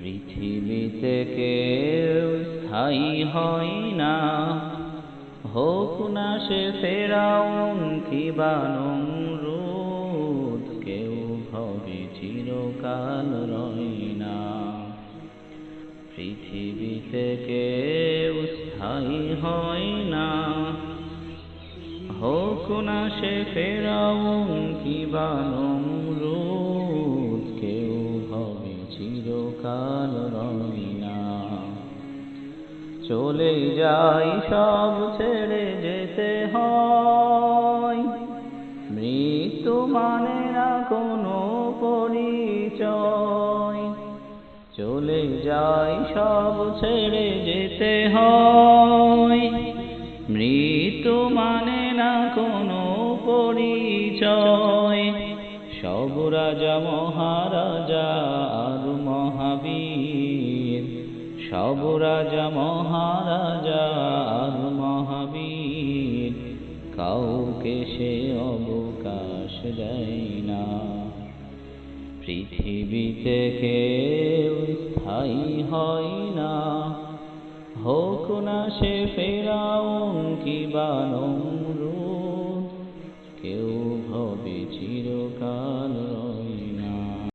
পৃথিবীতে কেউ স্থায়ী হয় না, হোক না সে ফেরাউন কিবা নমরুদ, কেউ ভবে চিরকাল রয় না। পৃথিবীতে কেউ স্থায়ী হয় না, হোক না সে ফেরাউন কিবা নমরুদ, কেউ ভবে চিরকাল রয় না। চলে যাই সব ছেড়ে যেতে হয়, মৃত্যু মানে না কোনো পরিচয়। চলে যাই সব ছেড়ে যেতে হয়, মৃত্যু মানে না কোনো পরিচয়। সব রাজা মহারাজা আর মহাবীর, সব রাজা মহারাজা আর মহাবীর, কাউকে সে অবকাশ দেয় না। পৃথিবীতে কেউ স্থায়ী হয় না, হোক না সে ফেরাউন কিবা নমরুদ, কেউ